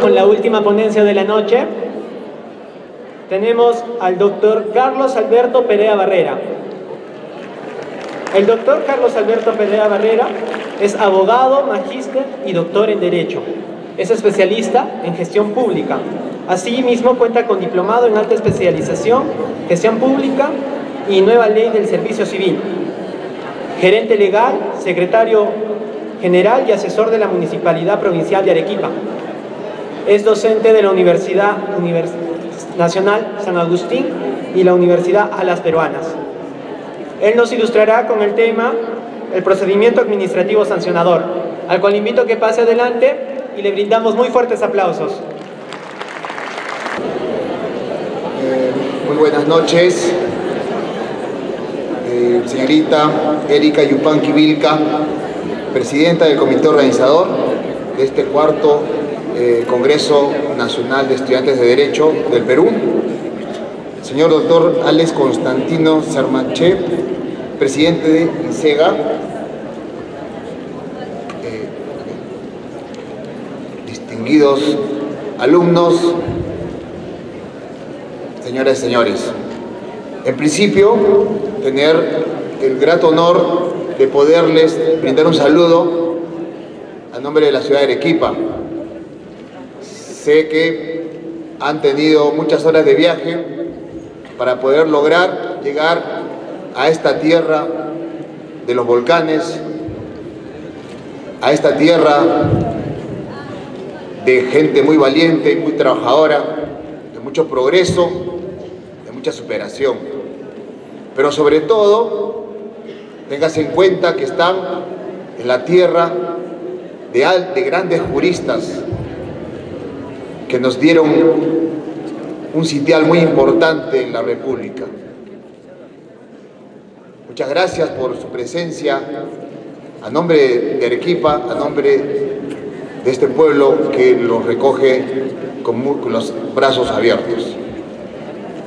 Con la última ponencia de la noche, tenemos al doctor Carlos Alberto Perea Barrera. El doctor Carlos Alberto Perea Barrera es abogado, magíster y doctor en Derecho. Es especialista en gestión pública. Asimismo, cuenta con diplomado en alta especialización, gestión pública y nueva ley del servicio civil. Gerente legal, secretario general y asesor de la Municipalidad Provincial de Arequipa. Es docente de la Universidad Nacional San Agustín y la Universidad Alas Peruanas. Él nos ilustrará con el tema el procedimiento administrativo sancionador, al cual invito a que pase adelante y le brindamos muy fuertes aplausos. Muy buenas noches, señorita Erika Yupanqui Vilca, presidenta del comité organizador de este cuarto Congreso Nacional de Estudiantes de Derecho del Perú, señor doctor Alex Constantino Sermaché, presidente de INSEGA, distinguidos alumnos, señoras y señores. En principio, tener el grato honor de poderles brindar un saludo a nombre de la ciudad de Arequipa. Sé que han tenido muchas horas de viaje para poder lograr llegar a esta tierra de los volcanes, a esta tierra de gente muy valiente y muy trabajadora, de mucho progreso, de mucha superación. Pero sobre todo, téngase en cuenta que están en la tierra de grandes juristas que nos dieron un sitial muy importante en la República. Muchas gracias por su presencia a nombre de Arequipa, a nombre de este pueblo que los recoge con los brazos abiertos.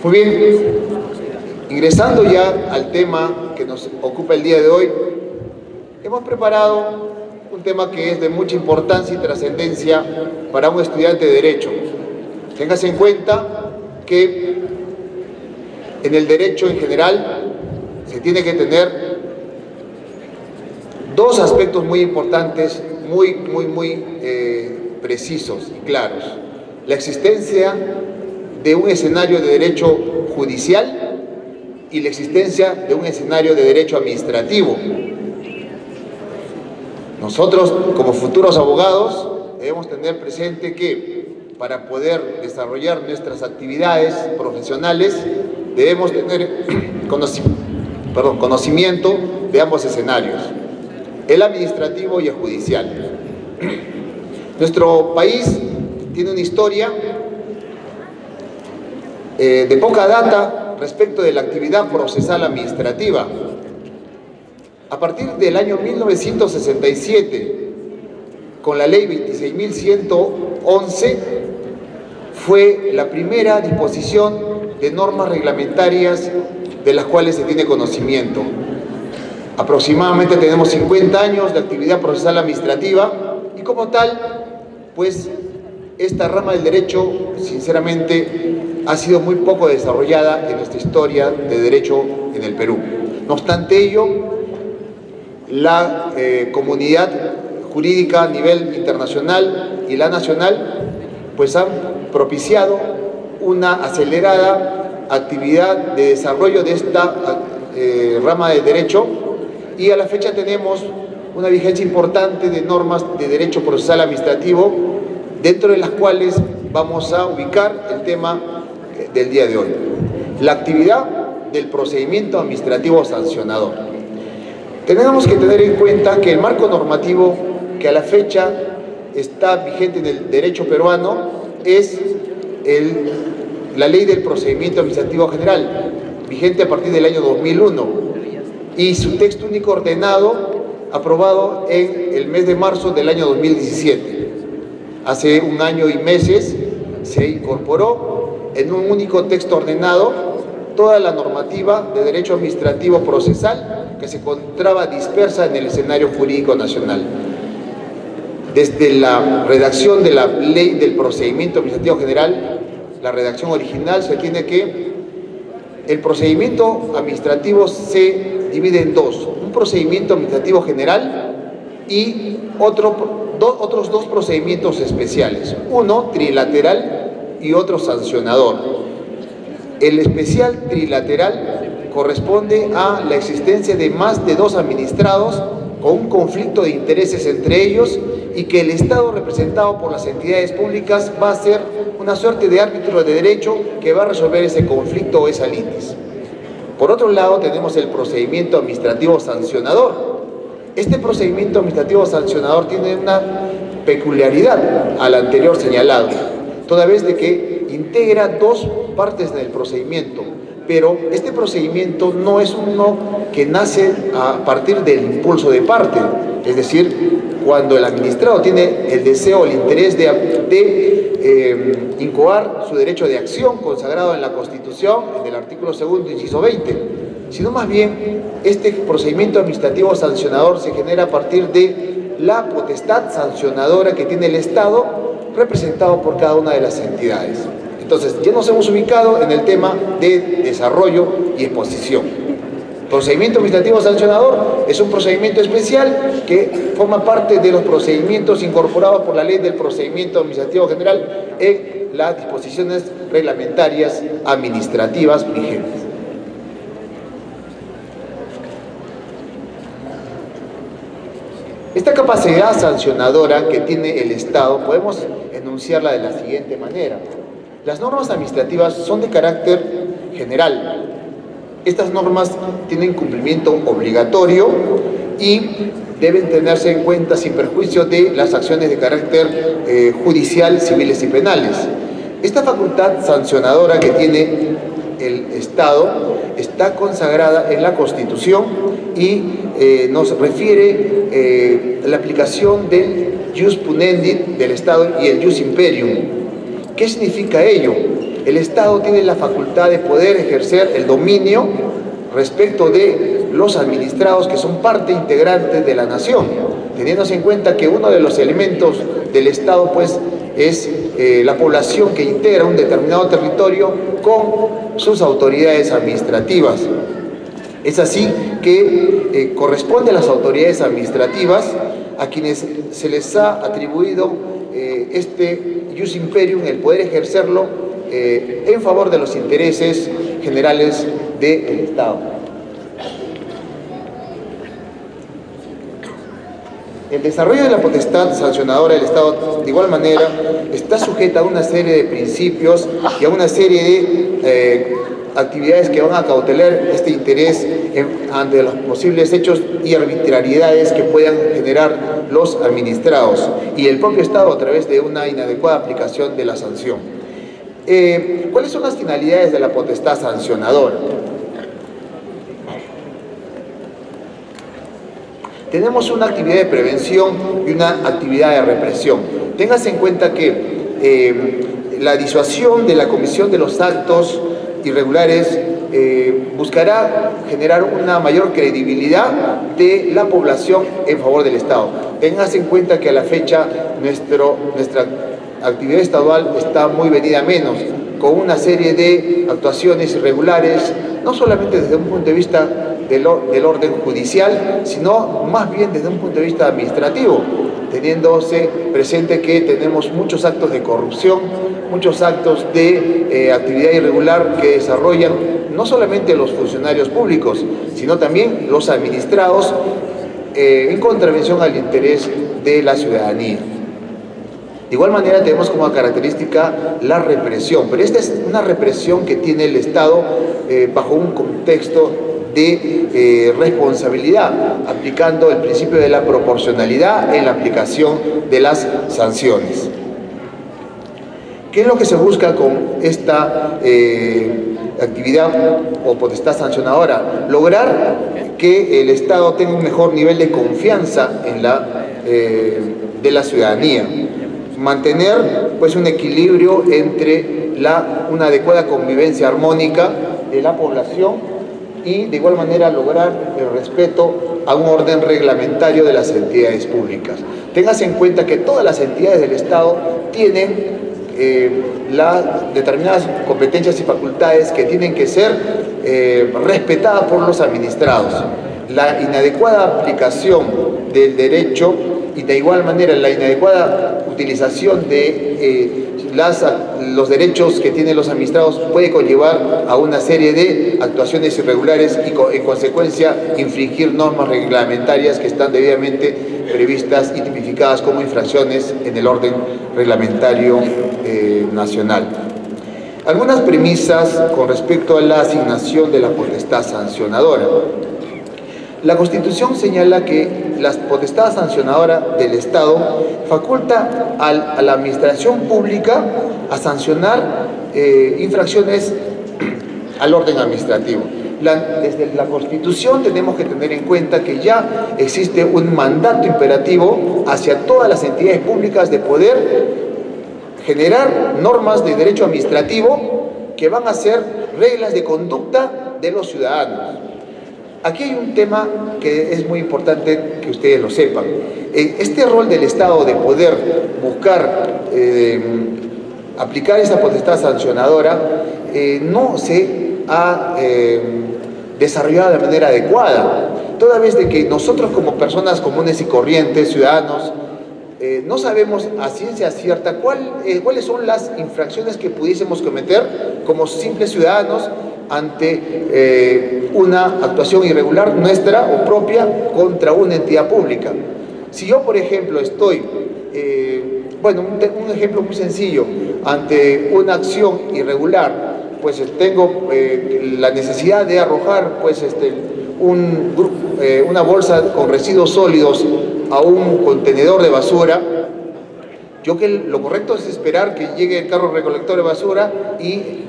Muy bien, ingresando ya al tema que nos ocupa el día de hoy, hemos preparado un tema que es de mucha importancia y trascendencia para un estudiante de Derecho. Téngase en cuenta que en el derecho en general se tiene que tener dos aspectos muy importantes, muy precisos y claros. La existencia de un escenario de derecho judicial y la existencia de un escenario de derecho administrativo. Nosotros, como futuros abogados, debemos tener presente que para poder desarrollar nuestras actividades profesionales debemos tener conocimiento de ambos escenarios, el administrativo y el judicial. Nuestro país tiene una historia de poca data respecto de la actividad procesal administrativa. A partir del año 1967, con la ley 26.111, fue la primera disposición de normas reglamentarias de las cuales se tiene conocimiento. Aproximadamente tenemos 50 años de actividad procesal administrativa y como tal, pues esta rama del derecho, sinceramente, ha sido muy poco desarrollada en nuestra historia de derecho en el Perú. No obstante ello, la comunidad jurídica a nivel internacional y la nacional pues han propiciado una acelerada actividad de desarrollo de esta rama de derecho y a la fecha tenemos una vigencia importante de normas de derecho procesal administrativo, dentro de las cuales vamos a ubicar el tema del día de hoy, la actividad del procedimiento administrativo sancionador. Tenemos que tener en cuenta que el marco normativo que a la fecha está vigente en el derecho peruano es la Ley del Procedimiento Administrativo General, vigente a partir del año 2001, y su texto único ordenado aprobado en el mes de marzo del año 2017. Hace un año y meses se incorporó en un único texto ordenado toda la normativa de derecho administrativo procesal que se encontraba dispersa en el escenario jurídico nacional. Desde la redacción de la Ley del Procedimiento Administrativo General, la redacción original, se tiene que el procedimiento administrativo se divide en dos: un procedimiento administrativo general y otros dos procedimientos especiales, uno trilateral y otro sancionador. El especial trilateral corresponde a la existencia de más de dos administrados con un conflicto de intereses entre ellos, y que el Estado, representado por las entidades públicas, va a ser una suerte de árbitro de derecho que va a resolver ese conflicto o esa litis. Por otro lado, tenemos el procedimiento administrativo sancionador. Este procedimiento administrativo sancionador tiene una peculiaridad al anterior señalado, toda vez de que integra dos partes del procedimiento, pero este procedimiento no es uno que nace a partir del impulso de parte, es decir, cuando el administrado tiene el deseo, el interés de incoar su derecho de acción consagrado en la Constitución, en el artículo 2º, inciso 20, sino más bien este procedimiento administrativo sancionador se genera a partir de la potestad sancionadora que tiene el Estado, representado por cada una de las entidades. Entonces, ya nos hemos ubicado en el tema de desarrollo y exposición. Procedimiento administrativo sancionador es un procedimiento especial que forma parte de los procedimientos incorporados por la Ley del Procedimiento Administrativo General en las disposiciones reglamentarias administrativas vigentes. Esta capacidad sancionadora que tiene el Estado podemos enunciarla de la siguiente manera. Las normas administrativas son de carácter general. Estas normas tienen cumplimiento obligatorio y deben tenerse en cuenta sin perjuicio de las acciones de carácter judicial, civiles y penales. Esta facultad sancionadora que tiene el Estado está consagrada en la Constitución y nos refiere la aplicación del jus punendit del Estado y el jus imperium. ¿Qué significa ello? El Estado tiene la facultad de poder ejercer el dominio respecto de los administrados que son parte integrante de la nación, teniéndose en cuenta que uno de los elementos del Estado pues es la población que integra un determinado territorio con sus autoridades administrativas. Es así que corresponde a las autoridades administrativas a quienes se les ha atribuido este jus imperium, el poder ejercerlo en favor de los intereses generales del Estado. El desarrollo de la potestad sancionadora del Estado, de igual manera, está sujeta a una serie de principios y a una serie de actividades que van a cautelar este interés ante los posibles hechos y arbitrariedades que puedan generar los administrados y el propio Estado a través de una inadecuada aplicación de la sanción. ¿Cuáles son las finalidades de la potestad sancionadora? Tenemos una actividad de prevención y una actividad de represión. Téngase en cuenta que la disuasión de la comisión de los actos irregulares buscará generar una mayor credibilidad de la población en favor del Estado. Téngase en cuenta que a la fecha nuestra actividad estadual está muy venida a menos, con una serie de actuaciones irregulares, no solamente desde un punto de vista del orden judicial, sino más bien desde un punto de vista administrativo, teniéndose presente que tenemos muchos actos de corrupción, muchos actos de actividad irregular que desarrollan no solamente los funcionarios públicos, sino también los administrados en contravención al interés de la ciudadanía. De igual manera tenemos como característica la represión, pero esta es una represión que tiene el Estado bajo un contexto de responsabilidad, aplicando el principio de la proporcionalidad en la aplicación de las sanciones. ¿Qué es lo que se busca con esta actividad o potestad sancionadora? Lograr que el Estado tenga un mejor nivel de confianza en de la ciudadanía, mantener pues un equilibrio entre una adecuada convivencia armónica de la población y de igual manera lograr el respeto a un orden reglamentario de las entidades públicas. Téngase en cuenta que todas las entidades del Estado tienen las determinadas competencias y facultades que tienen que ser respetadas por los administrados. La inadecuada aplicación del derecho y de igual manera la inadecuada utilización de los derechos que tienen los administrados puede conllevar a una serie de actuaciones irregulares y en consecuencia infringir normas reglamentarias que están debidamente previstas y tipificadas como infracciones en el orden reglamentario nacional. Algunas premisas con respecto a la asignación de la potestad sancionadora. La Constitución señala que la potestad sancionadora del Estado faculta a la administración pública a sancionar infracciones al orden administrativo. Desde la Constitución tenemos que tener en cuenta que ya existe un mandato imperativo hacia todas las entidades públicas de poder generar normas de derecho administrativo que van a ser reglas de conducta de los ciudadanos. Aquí hay un tema que es muy importante que ustedes lo sepan. Este rol del Estado de poder buscar aplicar esa potestad sancionadora no se ha desarrollado de manera adecuada, toda vez de que nosotros como personas comunes y corrientes, ciudadanos, no sabemos a ciencia cierta cuáles son las infracciones que pudiésemos cometer como simples ciudadanos ante una actuación irregular nuestra o propia contra una entidad pública. Si yo, por ejemplo, estoy, un ejemplo muy sencillo, ante una acción irregular, pues tengo la necesidad de arrojar una bolsa con residuos sólidos a un contenedor de basura, lo correcto es esperar que llegue el carro recolector de basura y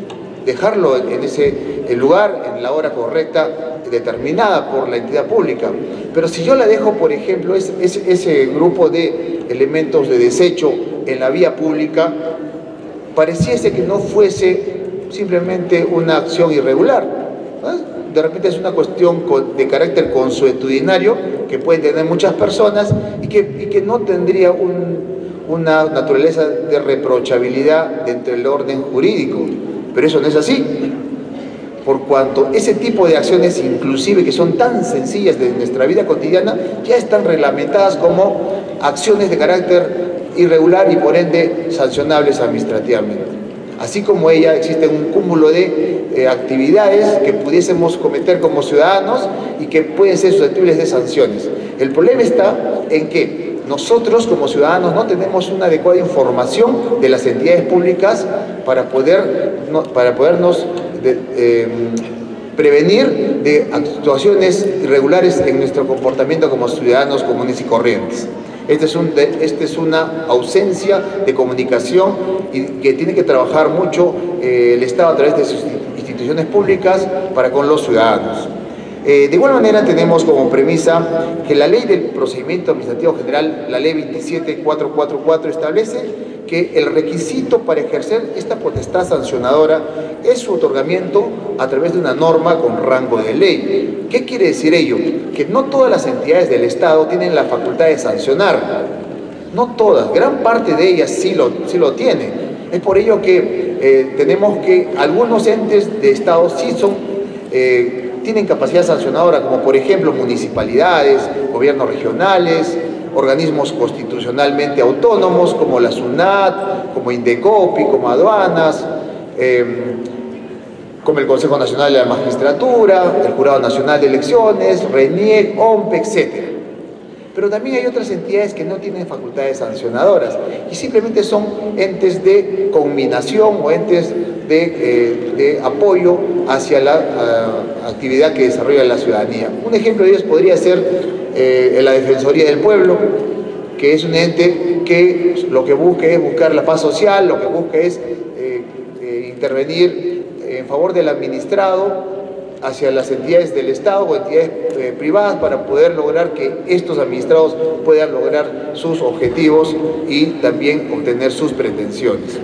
dejarlo en ese lugar, en la hora correcta, determinada por la entidad pública. Pero si yo la dejo, por ejemplo, ese grupo de elementos de desecho en la vía pública, pareciese que no fuese simplemente una acción irregular, ¿no? De repente es una cuestión de carácter consuetudinario que pueden tener muchas personas y que no tendría una naturaleza de reprochabilidad dentro del orden jurídico. Pero eso no es así, por cuanto ese tipo de acciones, inclusive que son tan sencillas de nuestra vida cotidiana, ya están reglamentadas como acciones de carácter irregular y por ende sancionables administrativamente. Así como ella, existe un cúmulo de actividades que pudiésemos cometer como ciudadanos y que pueden ser susceptibles de sanciones. El problema está en que nosotros como ciudadanos no tenemos una adecuada información de las entidades públicas para podernos prevenir de actuaciones irregulares en nuestro comportamiento como ciudadanos comunes y corrientes. Esta es una ausencia de comunicación y que tiene que trabajar mucho el Estado a través de sus instituciones públicas para con los ciudadanos. De igual manera tenemos como premisa que la Ley del Procedimiento Administrativo General, la Ley 27444, establece que el requisito para ejercer esta potestad sancionadora es su otorgamiento a través de una norma con rango de ley. ¿Qué quiere decir ello? Que no todas las entidades del Estado tienen la facultad de sancionar. No todas, gran parte de ellas sí lo tienen. Es por ello que tenemos que algunos entes de Estado sí tienen capacidad sancionadora, como por ejemplo municipalidades, gobiernos regionales, organismos constitucionalmente autónomos como la SUNAT, como Indecopi, como aduanas, como el Consejo Nacional de la Magistratura, el Jurado Nacional de Elecciones, RENIEC, OMPE, etc. Pero también hay otras entidades que no tienen facultades sancionadoras y simplemente son entes de conminación o entes de apoyo hacia la actividad que desarrolla la ciudadanía. Un ejemplo de ellos podría ser la Defensoría del Pueblo, que es un ente que lo que busca es buscar la paz social, lo que busca es intervenir en favor del administrado hacia las entidades del Estado o entidades privadas para poder lograr que estos administrados puedan lograr sus objetivos y también obtener sus pretensiones.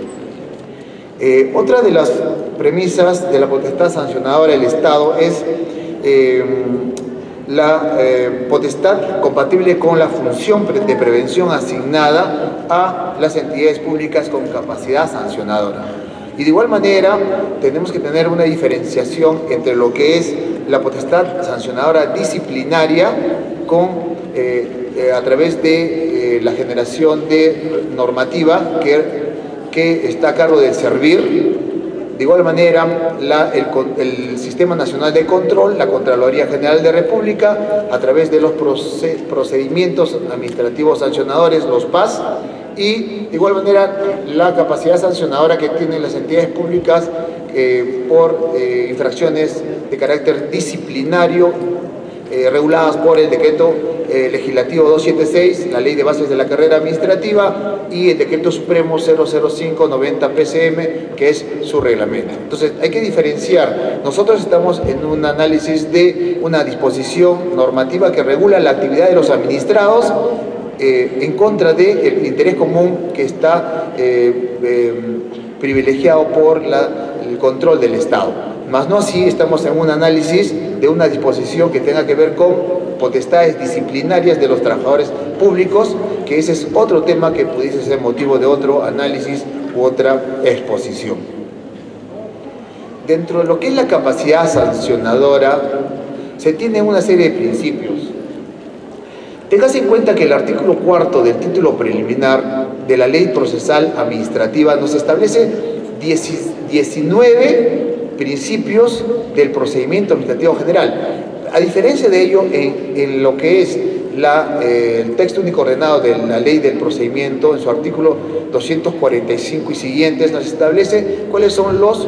Otra de las premisas de la potestad sancionadora del Estado es la potestad compatible con la función de prevención asignada a las entidades públicas con capacidad sancionadora. Y de igual manera tenemos que tener una diferenciación entre lo que es la potestad sancionadora disciplinaria a través de la generación de normativa que está a cargo del SERVIR. De igual manera, el Sistema Nacional de Control, la Contraloría General de la República, a través de los procedimientos administrativos sancionadores, los PAS, y de igual manera la capacidad sancionadora que tienen las entidades públicas por infracciones de carácter disciplinario reguladas por el decreto legislativo 276, la Ley de Bases de la Carrera Administrativa, y el decreto supremo 005/90 PCM, que es su reglamento. Entonces hay que diferenciar. Nosotros estamos en un análisis de una disposición normativa que regula la actividad de los administrados en contra del interés común que está privilegiado por el control del Estado. Más no así estamos en un análisis de una disposición que tenga que ver con potestades disciplinarias de los trabajadores públicos, que ese es otro tema que pudiese ser motivo de otro análisis u otra exposición. Dentro de lo que es la capacidad sancionadora, se tiene una serie de principios. Tengas en cuenta que el artículo 4 del título preliminar de la Ley Procesal Administrativa nos establece 19 principios del procedimiento administrativo general. A diferencia de ello, en lo que es el texto único ordenado de la Ley del Procedimiento, en su artículo 245 y siguientes, nos establece cuáles son los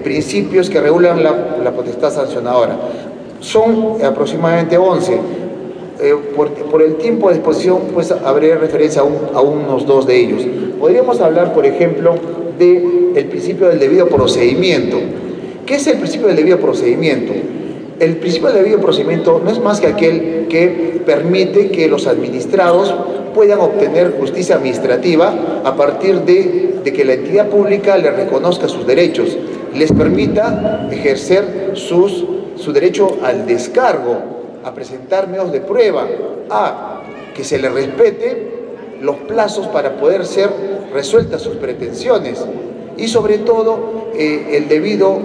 principios que regulan la potestad sancionadora. Son aproximadamente 11. Por el tiempo de exposición, pues haré referencia a unos 2 de ellos. Podríamos hablar, por ejemplo, del principio del debido procedimiento. ¿Qué es el principio del debido procedimiento? El principio del debido procedimiento no es más que aquel que permite que los administrados puedan obtener justicia administrativa a partir de que la entidad pública les reconozca sus derechos, les permita ejercer su derecho al descargo, a presentar medios de prueba, a que se les respete los plazos para poder ser resueltas sus pretensiones y sobre todo el debido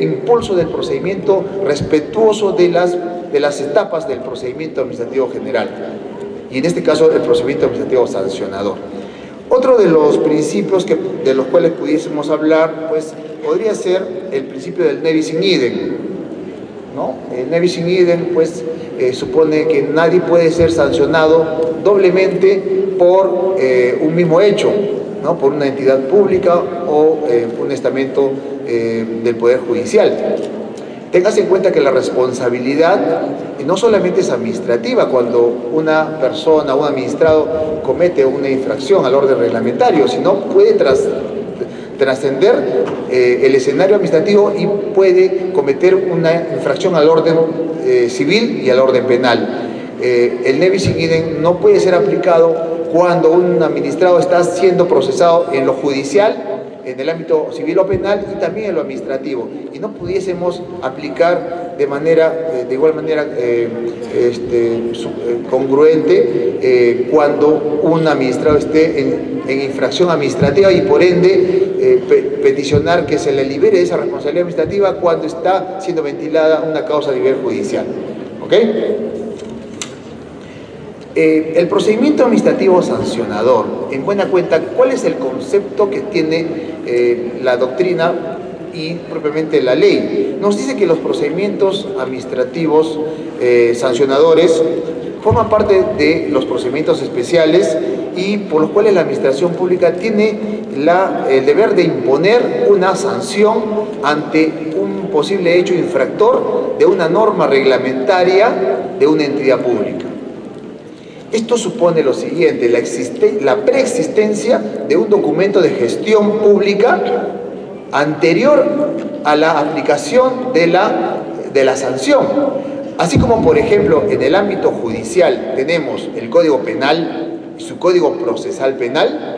impulso del procedimiento respetuoso de las etapas del procedimiento administrativo general y en este caso el procedimiento administrativo sancionador. Otro de los principios de los cuales pudiésemos hablar pues podría ser el principio del ne bis in idem, ¿no? El ne bis in idem pues supone que nadie puede ser sancionado doblemente por un mismo hecho, ¿no? Por una entidad pública o un estamento del Poder Judicial. Tengas en cuenta que la responsabilidad no solamente es administrativa, cuando una persona, un administrado comete una infracción al orden reglamentario, sino puede trascender el escenario administrativo y puede cometer una infracción al orden civil y al orden penal. El ne bis in idem no puede ser aplicado cuando un administrado está siendo procesado en lo judicial, en el ámbito civil o penal y también en lo administrativo, y no pudiésemos aplicar de igual manera congruente cuando un administrado esté en infracción administrativa y por ende peticionar que se le libere de esa responsabilidad administrativa cuando está siendo ventilada una causa a nivel judicial. ¿Ok? El procedimiento administrativo sancionador, en buena cuenta, ¿cuál es el concepto que tiene la doctrina y propiamente la ley? Nos dice que los procedimientos administrativos sancionadores forman parte de los procedimientos especiales y por los cuales la administración pública tiene el deber de imponer una sanción ante un posible hecho infractor de una norma reglamentaria de una entidad pública. Esto supone lo siguiente: la preexistencia de un documento de gestión pública anterior a la aplicación de la sanción. Así como, por ejemplo, en el ámbito judicial tenemos el Código Penal y su Código Procesal Penal,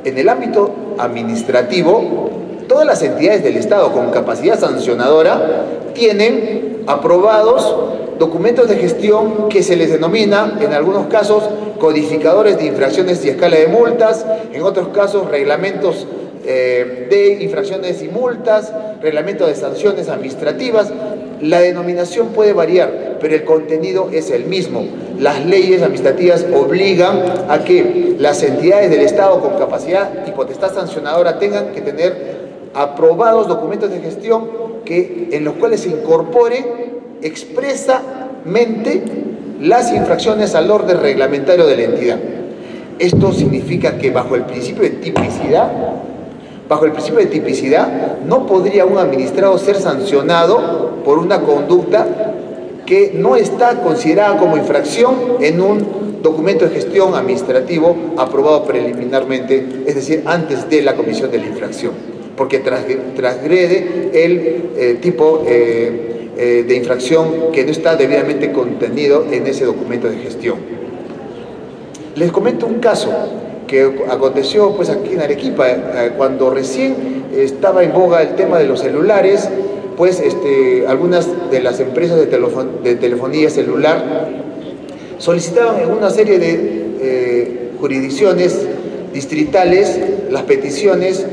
en el ámbito administrativo, todas las entidades del Estado con capacidad sancionadora tienen aprobados documentos de gestión que se les denomina, en algunos casos, codificadores de infracciones y escala de multas, en otros casos, reglamentos de infracciones y multas, reglamento de sanciones administrativas. La denominación puede variar, pero el contenido es el mismo. Las leyes administrativas obligan a que las entidades del Estado con capacidad y potestad sancionadora tengan que tener aprobados documentos de gestión en los cuales se incorpore expresamente las infracciones al orden reglamentario de la entidad. Esto significa que bajo el principio de tipicidad, no podría un administrado ser sancionado por una conducta que no está considerada como infracción en un documento de gestión administrativo aprobado preliminarmente, es decir, antes de la comisión de la infracción, porque transgrede el tipo de infracción que no está debidamente contenido en ese documento de gestión. Les comento un caso que aconteció pues aquí en Arequipa, cuando recién estaba en boga el tema de los celulares, pues algunas de las empresas de telefonía celular solicitaban en una serie de jurisdicciones distritales las peticiones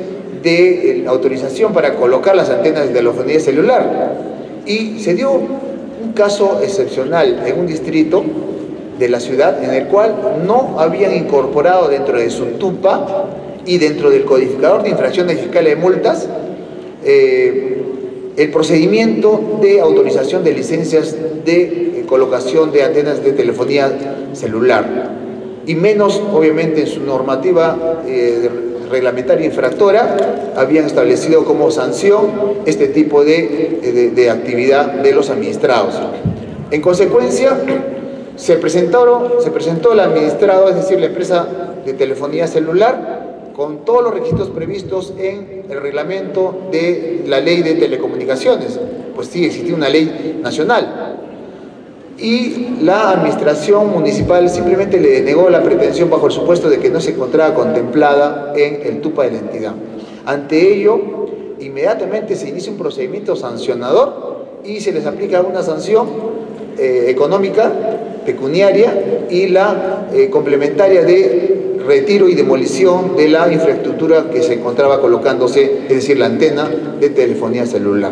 de autorización para colocar las antenas de telefonía celular, y se dio un caso excepcional en un distrito de la ciudad en el cual no habían incorporado dentro de su TUPA y dentro del codificador de infracciones y escala de multas el procedimiento de autorización de licencias de colocación de antenas de telefonía celular, y menos obviamente en su normativa reglamentaria infractora habían establecido como sanción este tipo de actividad de los administrados. En consecuencia, se presentó el administrado, es decir, la empresa de telefonía celular, con todos los requisitos previstos en el reglamento de la ley de telecomunicaciones, pues sí, existía una ley nacional, y la administración municipal simplemente le denegó la pretensión bajo el supuesto de que no se encontraba contemplada en el TUPA de la entidad. Ante ello, inmediatamente se inicia un procedimiento sancionador y se les aplica una sanción económica, pecuniaria, y la complementaria de retiro y demolición de la infraestructura que se encontraba colocándose, es decir, la antena de telefonía celular.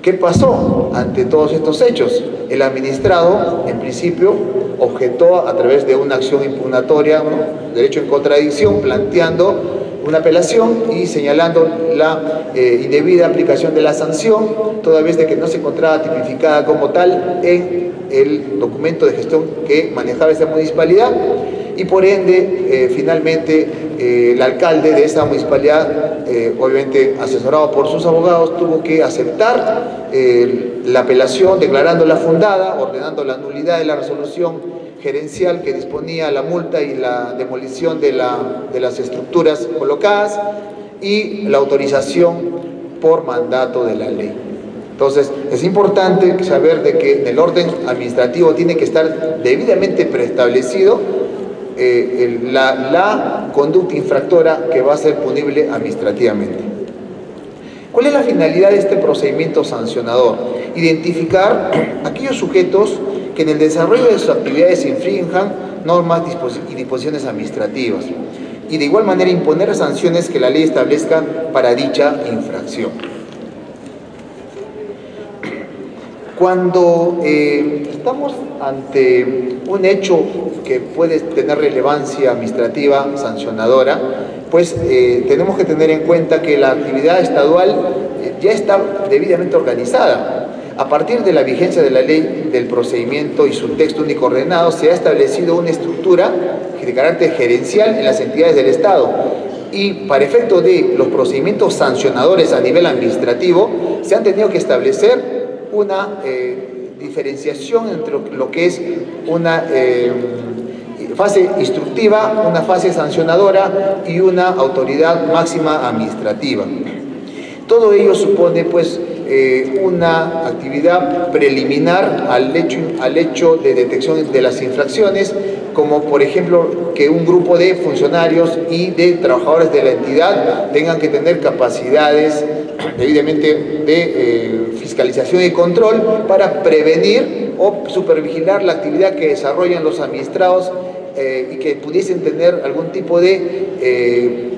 ¿Qué pasó ante todos estos hechos? El administrado, en principio, objetó a través de una acción impugnatoria, derecho en contradicción, planteando una apelación y señalando la indebida aplicación de la sanción, toda vez de que no se encontraba tipificada como tal en el documento de gestión que manejaba esa municipalidad, y por ende, finalmente, el alcalde de esa municipalidad, obviamente asesorado por sus abogados, tuvo que aceptar la apelación, declarándola fundada, ordenando la nulidad de la resolución gerencial que disponía la multa y la demolición de las estructuras colocadas, y la autorización por mandato de la ley. Entonces, es importante saber de que en el orden administrativo tiene que estar debidamente preestablecido la conducta infractora que va a ser punible administrativamente. ¿Cuál es la finalidad de este procedimiento sancionador? Identificar aquellos sujetos que en el desarrollo de sus actividades infrinjan normas y disposiciones administrativas, y de igual manera imponer las sanciones que la ley establezca para dicha infracción. Cuando estamos ante un hecho que puede tener relevancia administrativa sancionadora, pues tenemos que tener en cuenta que la actividad estadual ya está debidamente organizada. A partir de la vigencia de la ley del procedimiento y su texto único ordenado, se ha establecido una estructura de carácter gerencial en las entidades del Estado, y para efecto de los procedimientos sancionadores a nivel administrativo se han tenido que establecer una diferenciación entre lo que es una fase instructiva, una fase sancionadora y una autoridad máxima administrativa. Todo ello supone pues una actividad preliminar al hecho de detección de las infracciones, como por ejemplo que un grupo de funcionarios y de trabajadores de la entidad tengan que tener capacidades debidamente de fiscalización y control para prevenir o supervigilar la actividad que desarrollan los administrados y que pudiesen tener algún tipo de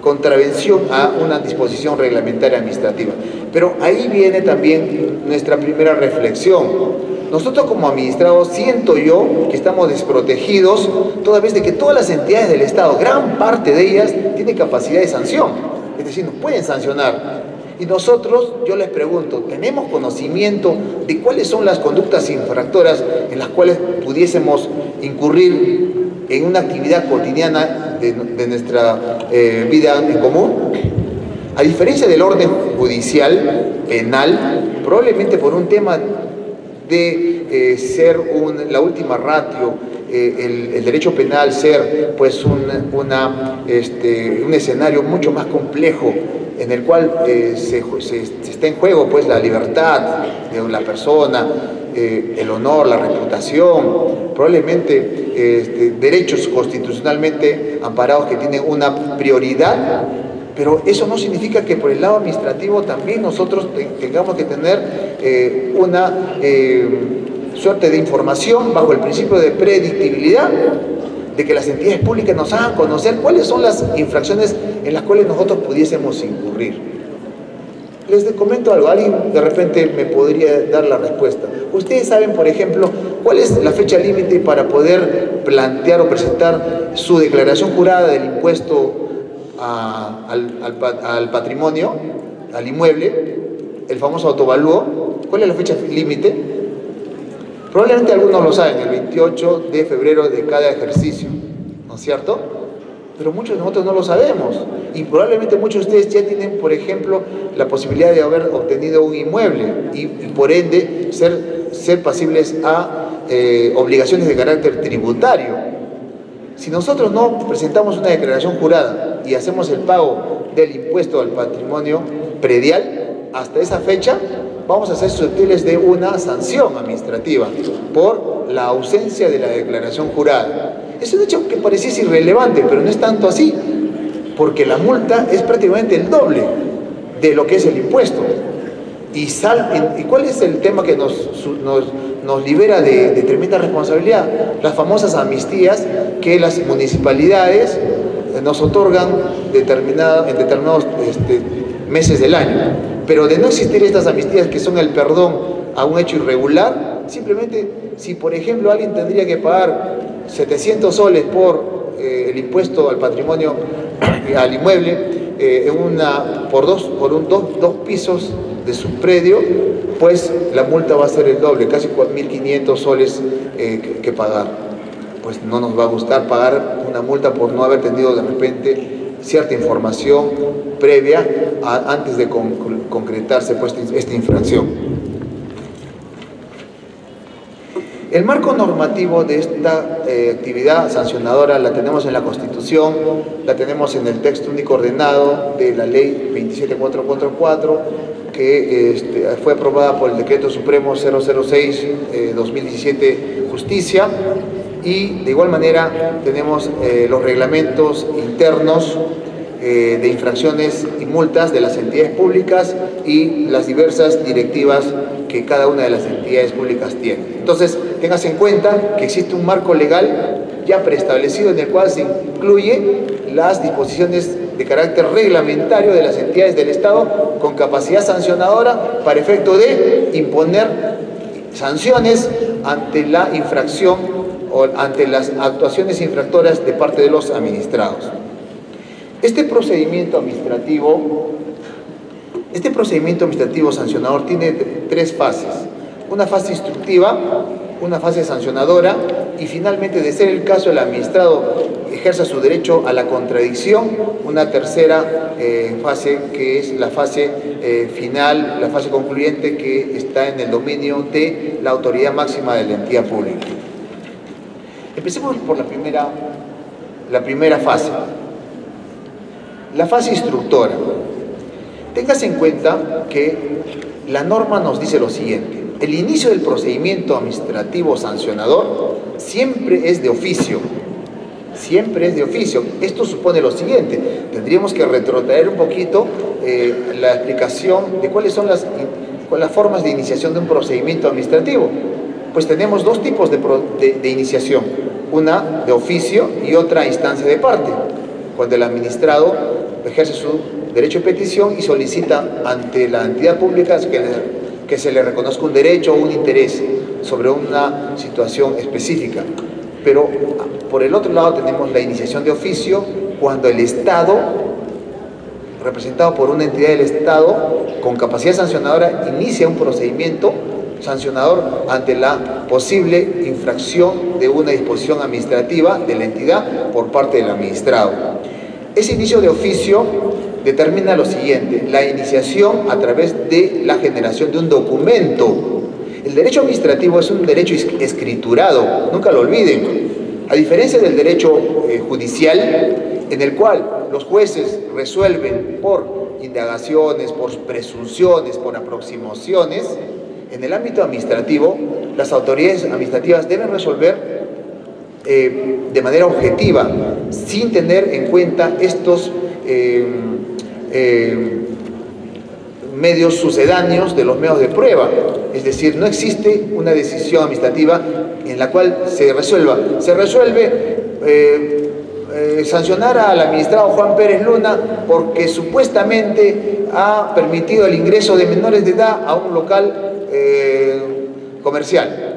contravención a una disposición reglamentaria administrativa. Pero ahí viene también nuestra primera reflexión. Nosotros como administrados siento yo que estamos desprotegidos toda vez de que todas las entidades del Estado, gran parte de ellas, tienen capacidad de sanción, es decir, nos pueden sancionar. Y nosotros, yo les pregunto, ¿tenemos conocimiento de cuáles son las conductas infractoras en las cuales pudiésemos incurrir en una actividad cotidiana de nuestra vida en común? A diferencia del orden judicial, penal, probablemente por un tema de ser la última ratio, el derecho penal ser pues un escenario mucho más complejo en el cual se está en juego pues la libertad de la persona, el honor, la reputación, probablemente derechos constitucionalmente amparados que tienen una prioridad. Pero eso no significa que por el lado administrativo también nosotros tengamos que tener una suerte de información bajo el principio de predictibilidad, de que las entidades públicas nos hagan conocer cuáles son las infracciones en las cuales nosotros pudiésemos incurrir. Les comento algo, alguien de repente me podría dar la respuesta. Ustedes saben, por ejemplo, cuál es la fecha límite para poder plantear o presentar su declaración jurada del impuesto al patrimonio, al inmueble, el famoso autovalúo. ¿Cuál es la fecha límite? Probablemente algunos lo saben, el 28 de febrero de cada ejercicio, ¿no es cierto? Pero muchos de nosotros no lo sabemos, y probablemente muchos de ustedes ya tienen, por ejemplo, la posibilidad de haber obtenido un inmueble y por ende ser pasibles a obligaciones de carácter tributario. Si nosotros no presentamos una declaración jurada y hacemos el pago del impuesto al patrimonio predial, hasta esa fecha vamos a ser susceptibles de una sanción administrativa por la ausencia de la declaración jurada. Es un hecho que pareciese irrelevante, pero no es tanto así, porque la multa es prácticamente el doble de lo que es el impuesto. ¿Y cuál es el tema que nos libera de tremenda responsabilidad? Las famosas amnistías que las municipalidades nos otorgan en determinados meses del año. Pero de no existir estas amnistías, que son el perdón a un hecho irregular, simplemente si por ejemplo alguien tendría que pagar 700 soles por el impuesto al patrimonio, al inmueble, por dos pisos de su predio, pues la multa va a ser el doble, casi 1.500 soles que pagar. Pues no nos va a gustar pagar una multa por no haber tenido de repente cierta información previa antes de concretarse pues esta infracción. El marco normativo de esta actividad sancionadora la tenemos en la Constitución, la tenemos en el texto único ordenado de la Ley 27444, que fue aprobada por el Decreto Supremo 006-2017 Justicia, y de igual manera tenemos los reglamentos internos de infracciones y multas de las entidades públicas y las diversas directivas que cada una de las entidades públicas tiene. Entonces, téngase en cuenta que existe un marco legal ya preestablecido en el cual se incluye las disposiciones de carácter reglamentario de las entidades del Estado con capacidad sancionadora para efecto de imponer sanciones ante la infracción o ante las actuaciones infractoras de parte de los administrados. Este procedimiento administrativo sancionador tiene tres fases: una fase instructiva, una fase sancionadora y finalmente, de ser el caso, el administrado ejerza su derecho a la contradicción, una tercera fase, que es la fase final, la fase concluyente, que está en el dominio de la autoridad máxima de la entidad pública. Empecemos por la primera fase, la fase instructora. Téngase en cuenta que la norma nos dice lo siguiente: el inicio del procedimiento administrativo sancionador siempre es de oficio. Siempre es de oficio. Esto supone lo siguiente: tendríamos que retrotraer un poquito la explicación de cuáles son con las formas de iniciación de un procedimiento administrativo. Pues tenemos dos tipos de iniciación, una de oficio y otra a instancia de parte, cuando el administrado ejerce su derecho de petición y solicita ante la entidad pública que se le reconozca un derecho o un interés sobre una situación específica. Pero por el otro lado tenemos la iniciación de oficio, cuando el Estado, representado por una entidad del Estado con capacidad sancionadora, inicia un procedimiento sancionador ante la posible infracción de una disposición administrativa de la entidad por parte del administrado. Ese inicio de oficio determina lo siguiente: la iniciación a través de la generación de un documento. El derecho administrativo es un derecho escriturado, nunca lo olviden. A diferencia del derecho judicial, en el cual los jueces resuelven por indagaciones, por presunciones, por aproximaciones, en el ámbito administrativo, las autoridades administrativas deben resolver de manera objetiva, sin tener en cuenta estos medios sucedáneos de los medios de prueba. Es decir, no existe una decisión administrativa en la cual se resuelve sancionar al administrado Juan Pérez Luna porque supuestamente ha permitido el ingreso de menores de edad a un local comercial.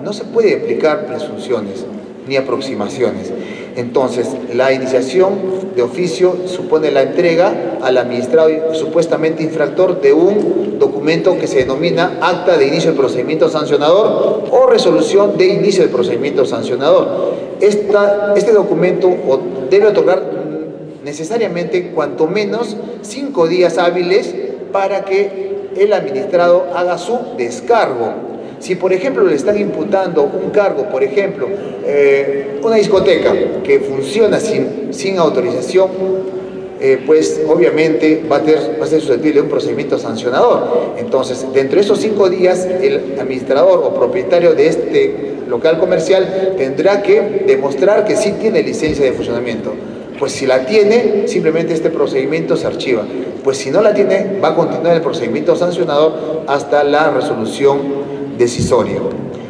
No se puede aplicar presunciones ni aproximaciones. Entonces, la iniciación de oficio supone la entrega al administrado supuestamente infractor de un documento que se denomina acta de inicio del procedimiento sancionador o resolución de inicio del procedimiento sancionador. Este documento debe otorgar necesariamente cuanto menos 5 días hábiles para que el administrado haga su descargo. Si, por ejemplo, le están imputando un cargo, por ejemplo, una discoteca que funciona sin autorización, pues obviamente va a ser susceptible de un procedimiento sancionador. Entonces, dentro de esos 5 días, el administrador o propietario de este local comercial tendrá que demostrar que sí tiene licencia de funcionamiento. Pues si la tiene, simplemente este procedimiento se archiva. Pues si no la tiene, va a continuar el procedimiento sancionador hasta la resolución decisoria.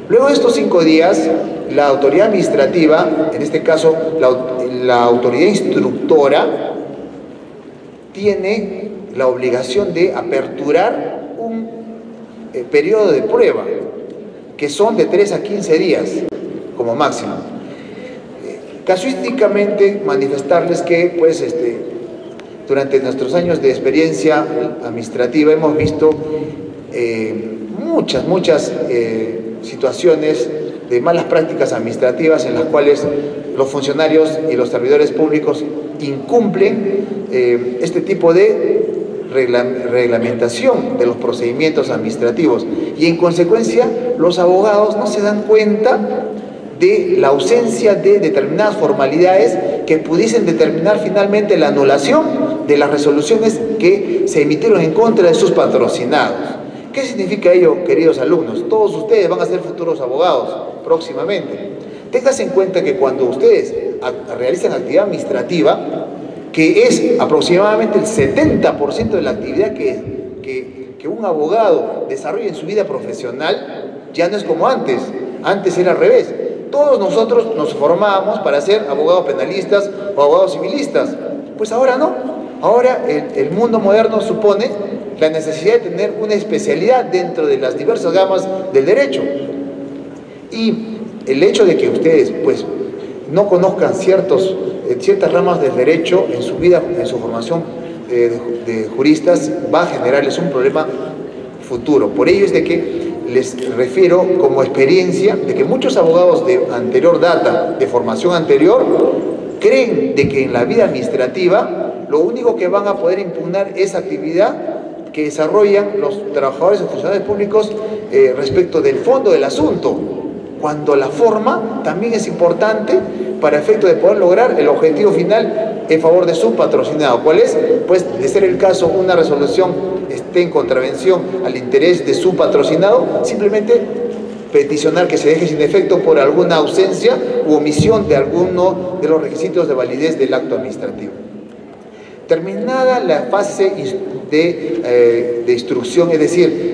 Luego de estos 5 días, la autoridad administrativa, en este caso la autoridad instructora, tiene la obligación de aperturar un periodo de prueba, que son de 3 a 15 días como máximo. Casuísticamente manifestarles que pues durante nuestros años de experiencia administrativa hemos visto muchas situaciones de malas prácticas administrativas en las cuales los funcionarios y los servidores públicos incumplen este tipo de reglamentación de los procedimientos administrativos, y en consecuencia los abogados no se dan cuenta de la ausencia de determinadas formalidades que pudiesen determinar finalmente la anulación de las resoluciones que se emitieron en contra de sus patrocinados. ¿Qué significa ello, queridos alumnos? Todos ustedes van a ser futuros abogados próximamente. Ténganse en cuenta que cuando ustedes realizan actividad administrativa, que es aproximadamente el 70% de la actividad que un abogado desarrolla en su vida profesional, ya no es como antes. Antes era al revés. Todos nosotros nos formábamos para ser abogados penalistas o abogados civilistas. Pues ahora no. Ahora el mundo moderno supone la necesidad de tener una especialidad dentro de las diversas gamas del derecho. Y el hecho de que ustedes pues no conozcan ciertas ramas del derecho en su vida, en su formación de juristas, va a generarles un problema futuro. Por ello es de que les refiero como experiencia de que muchos abogados de anterior data, de formación anterior, creen de que en la vida administrativa lo único que van a poder impugnar es actividad que desarrollan los trabajadores y funcionarios públicos respecto del fondo del asunto, cuando la forma también es importante para efecto de poder lograr el objetivo final en favor de su patrocinado. ¿Cuál es? Pues, de ser el caso, una resolución esté en contravención al interés de su patrocinado, simplemente peticionar que se deje sin efecto por alguna ausencia u omisión de alguno de los requisitos de validez del acto administrativo. Terminada la fase de instrucción, es decir,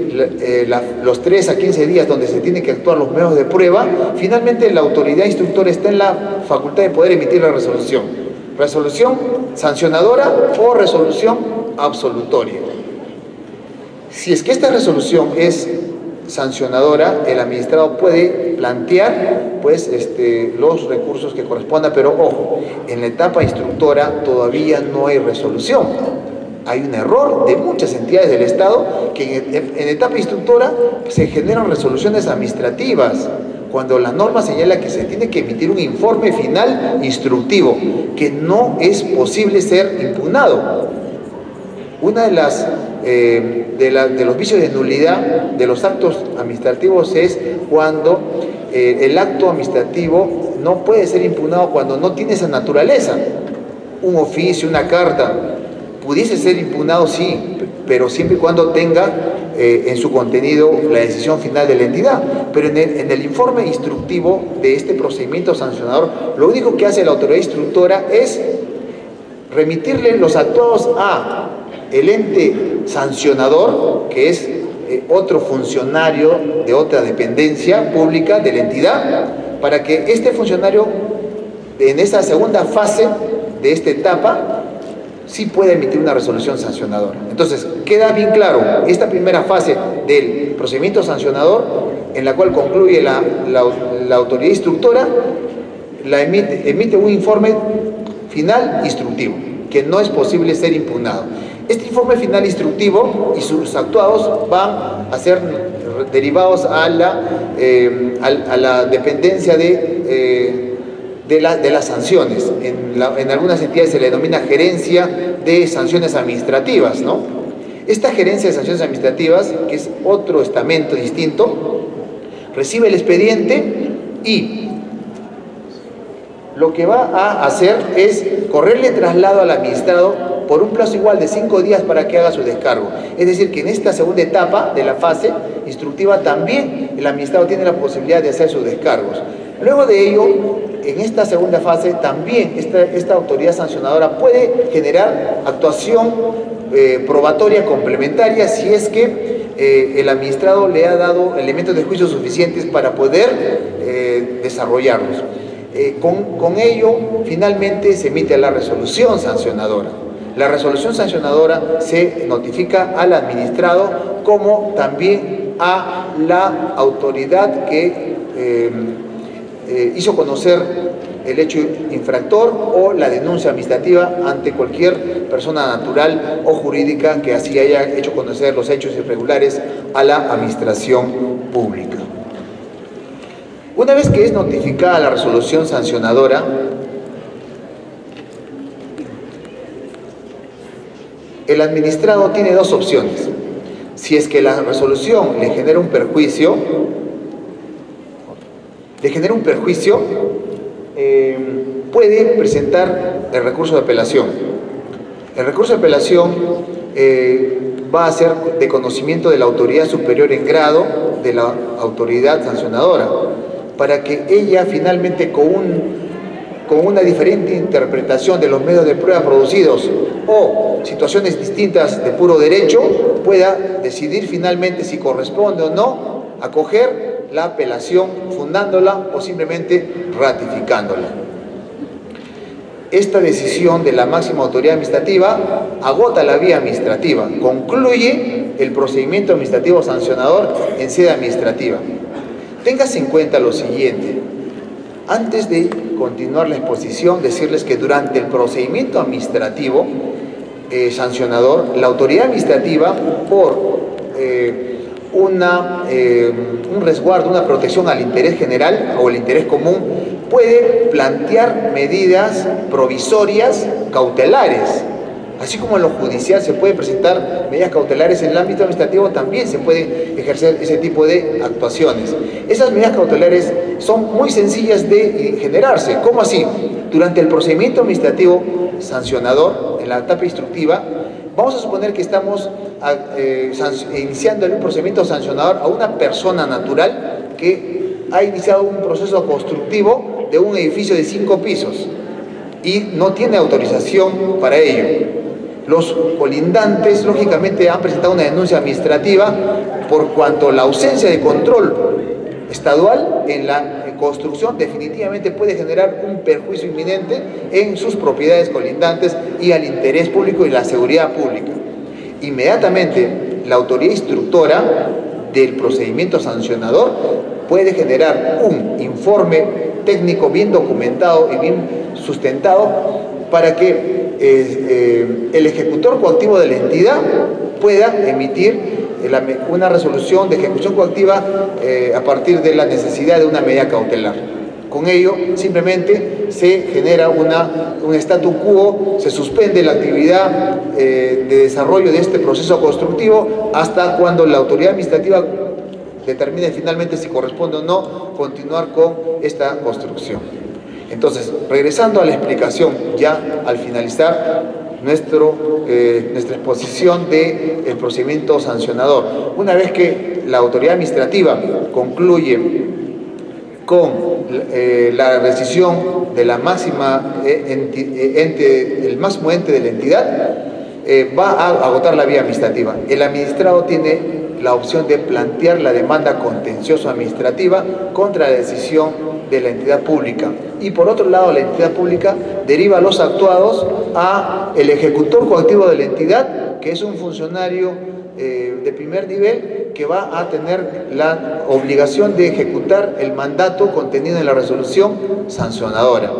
los 3 a 15 días donde se tienen que actuar los medios de prueba, finalmente la autoridad instructora está en la facultad de poder emitir la resolución. Resolución sancionadora o resolución absolutoria. Si es que esta resolución es sancionadora, el administrado puede plantear pues, los recursos que correspondan, pero ojo, en la etapa instructora todavía no hay resolución. Hay un error de muchas entidades del Estado que en etapa instructora se generan resoluciones administrativas, cuando la norma señala que se tiene que emitir un informe final instructivo, que no es posible ser impugnado. Una de los vicios de nulidad de los actos administrativos es cuando el acto administrativo no puede ser impugnado cuando no tiene esa naturaleza. Un oficio, una carta, pudiese ser impugnado, sí, pero siempre y cuando tenga en su contenido la decisión final de la entidad. Pero en el informe instructivo de este procedimiento sancionador, lo único que hace la autoridad instructora es remitirle los actuados a el ente sancionador, que es otro funcionario de otra dependencia pública de la entidad, para que este funcionario en esta segunda fase de esta etapa sí pueda emitir una resolución sancionadora. Entonces, queda bien claro, esta primera fase del procedimiento sancionador, en la cual concluye la autoridad instructora, emite un informe final instructivo, que no es posible ser impugnado. Este informe final instructivo y sus actuados van a ser derivados a la dependencia de las sanciones. En algunas entidades se le denomina gerencia de sanciones administrativas, ¿no? Esta gerencia de sanciones administrativas, que es otro estamento distinto, recibe el expediente y lo que va a hacer es correrle traslado al administrado por un plazo igual de 5 días para que haga su descargo. Es decir, que en esta segunda etapa de la fase instructiva también el administrado tiene la posibilidad de hacer sus descargos. Luego de ello, en esta segunda fase también esta autoridad sancionadora puede generar actuación probatoria complementaria si es que el administrado le ha dado elementos de juicio suficientes para poder desarrollarlos. Con ello, finalmente se emite la resolución sancionadora. La resolución sancionadora se notifica al administrado como también a la autoridad que hizo conocer el hecho infractor o la denuncia administrativa ante cualquier persona natural o jurídica que así haya hecho conocer los hechos irregulares a la administración pública. Una vez que es notificada la resolución sancionadora, el administrado tiene dos opciones. Si es que la resolución le genera un perjuicio, puede presentar el recurso de apelación. El recurso de apelación va a ser de conocimiento de la autoridad superior en grado de la autoridad sancionadora, para que ella finalmente con una diferente interpretación de los medios de prueba producidos o situaciones distintas de puro derecho, pueda decidir finalmente si corresponde o no acoger la apelación, fundándola o simplemente ratificándola. Esta decisión de la máxima autoridad administrativa agota la vía administrativa, concluye el procedimiento administrativo sancionador en sede administrativa. Téngase en cuenta lo siguiente. Antes de continuar la exposición, decirles que durante el procedimiento administrativo sancionador, la autoridad administrativa, por un resguardo, una protección al interés general o el interés común, puede plantear medidas provisorias cautelares. Así como en lo judicial se puede presentar medidas cautelares, en el ámbito administrativo también se puede ejercer ese tipo de actuaciones. Esas medidas cautelares son muy sencillas de generarse. ¿Cómo así? Durante el procedimiento administrativo sancionador, en la etapa instructiva, vamos a suponer que estamos iniciando un procedimiento sancionador a una persona natural que ha iniciado un proceso constructivo de un edificio de 5 pisos y no tiene autorización para ello. Los colindantes, lógicamente, han presentado una denuncia administrativa por cuanto la ausencia de control estadual en la construcción definitivamente puede generar un perjuicio inminente en sus propiedades colindantes y al interés público y la seguridad pública. Inmediatamente, la autoridad instructora del procedimiento sancionador puede generar un informe técnico bien documentado y bien sustentado para que el ejecutor coactivo de la entidad pueda emitir una resolución de ejecución coactiva a partir de la necesidad de una medida cautelar. Con ello, simplemente se genera un statu quo, se suspende la actividad de desarrollo de este proceso constructivo hasta cuando la autoridad administrativa determine finalmente si corresponde o no continuar con esta construcción. Entonces, regresando a la explicación, ya al finalizar nuestra exposición del procedimiento sancionador. Una vez que la autoridad administrativa concluye con la rescisión de la máxima el máximo ente de la entidad, va a agotar la vía administrativa. El administrado tiene la opción de plantear la demanda contencioso administrativa contra la decisión de la entidad pública. Y por otro lado, la entidad pública deriva los actuados a el ejecutor coactivo de la entidad, que es un funcionario de primer nivel que va a tener la obligación de ejecutar el mandato contenido en la resolución sancionadora.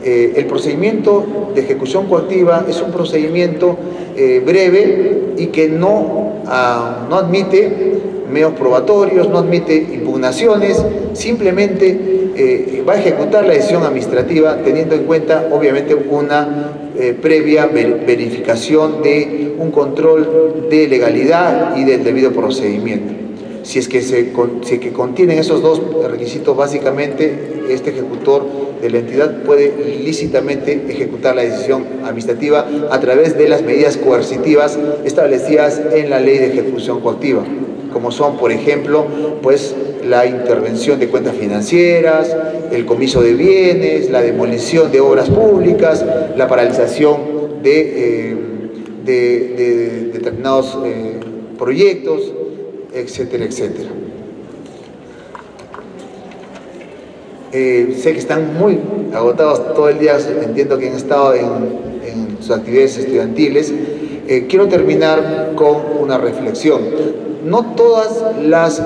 El procedimiento de ejecución coactiva es un procedimiento breve y que no admite medios probatorios, no admite impugnaciones, simplemente va a ejecutar la decisión administrativa teniendo en cuenta obviamente una previa verificación de un control de legalidad y del debido procedimiento. Si es que contienen esos dos requisitos, básicamente este ejecutor de la entidad puede lícitamente ejecutar la decisión administrativa a través de las medidas coercitivas establecidas en la ley de ejecución coactiva, como son, por ejemplo, pues la intervención de cuentas financieras, el comiso de bienes, la demolición de obras públicas, la paralización de determinados proyectos, etcétera, etcétera. Sé que están muy agotados todo el día, entiendo que han estado en sus actividades estudiantiles. Quiero terminar con una reflexión. No todas las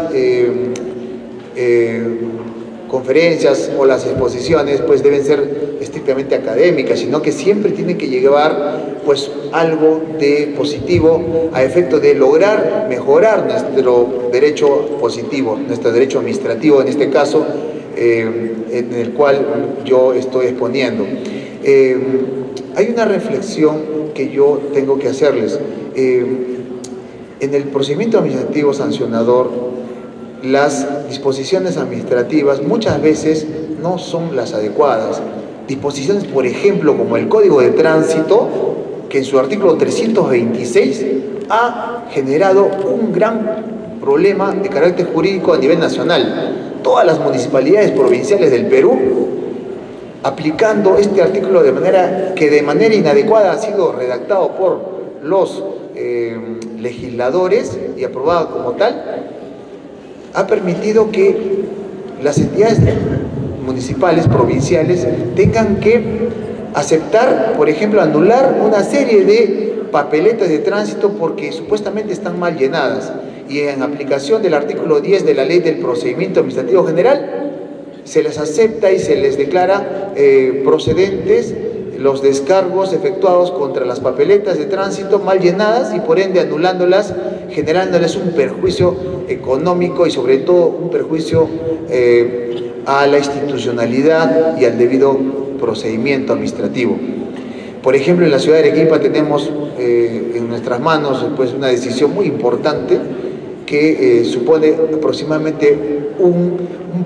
conferencias o las exposiciones pues deben ser estrictamente académicas, sino que siempre tienen que llevar pues algo de positivo a efecto de lograr mejorar nuestro derecho positivo, nuestro derecho administrativo en este caso, en el cual yo estoy exponiendo. Hay una reflexión que yo tengo que hacerles. En el procedimiento administrativo sancionador, las disposiciones administrativas muchas veces no son las adecuadas. Disposiciones, por ejemplo, como el Código de Tránsito, que en su artículo 326 ha generado un gran problema de carácter jurídico a nivel nacional. Todas las municipalidades provinciales del Perú, aplicando este artículo de manera inadecuada, ha sido redactado por los legisladores y aprobado como tal, ha permitido que las entidades municipales, provinciales, tengan que aceptar, por ejemplo, anular una serie de papeletas de tránsito porque supuestamente están mal llenadas. Y en aplicación del artículo 10 de la Ley del Procedimiento Administrativo General, se les acepta y se les declara procedentes los descargos efectuados contra las papeletas de tránsito mal llenadas y por ende anulándolas, generándoles un perjuicio económico y sobre todo un perjuicio a la institucionalidad y al debido procedimiento administrativo. Por ejemplo, en la ciudad de Arequipa tenemos en nuestras manos pues, una decisión muy importante que supone aproximadamente un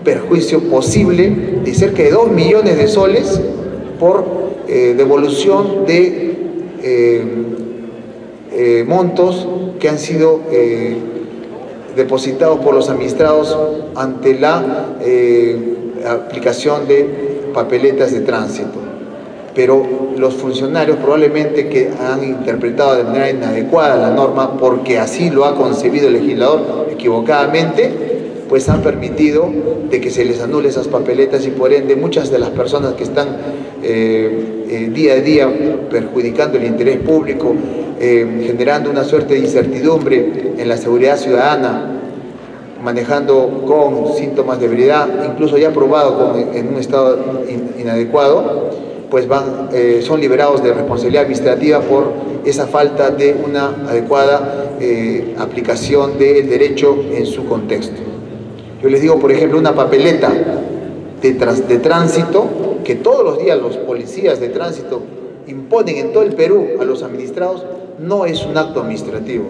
perjuicio posible de cerca de 2 millones de soles por devolución de montos que han sido depositados por los administrados ante la aplicación de papeletas de tránsito. pero los funcionarios probablemente que han interpretado de manera inadecuada la norma, porque así lo ha concebido el legislador equivocadamente, pues han permitido de que se les anule esas papeletas y por ende muchas de las personas que están día a día perjudicando el interés público, generando una suerte de incertidumbre en la seguridad ciudadana, manejando con síntomas de ebriedad, incluso ya probado en un estado inadecuado, pues son liberados de responsabilidad administrativa por esa falta de una adecuada aplicación del derecho en su contexto. Yo les digo, por ejemplo, una papeleta de tránsito que todos los días los policías de tránsito imponen en todo el Perú a los administrados, no es un acto administrativo.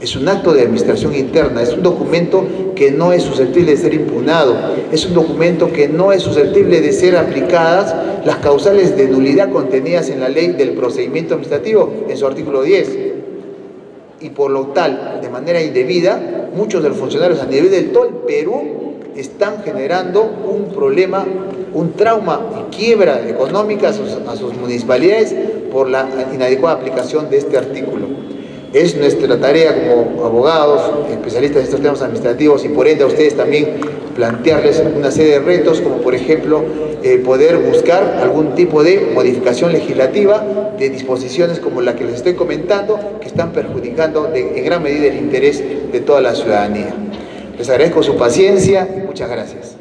Es un acto de administración interna, es un documento que no es susceptible de ser impugnado, es un documento que no es susceptible de ser aplicadas las causales de nulidad contenidas en la ley del procedimiento administrativo, en su artículo 10. Y por lo tal, de manera indebida, muchos de los funcionarios a nivel de todo el Perú están generando un problema, un trauma y quiebra económica a sus municipalidades por la inadecuada aplicación de este artículo. Es nuestra tarea como abogados, especialistas en estos temas administrativos y por ende a ustedes también plantearles una serie de retos, como por ejemplo poder buscar algún tipo de modificación legislativa de disposiciones como la que les estoy comentando, que están perjudicando en gran medida el interés de toda la ciudadanía. Les agradezco su paciencia y muchas gracias.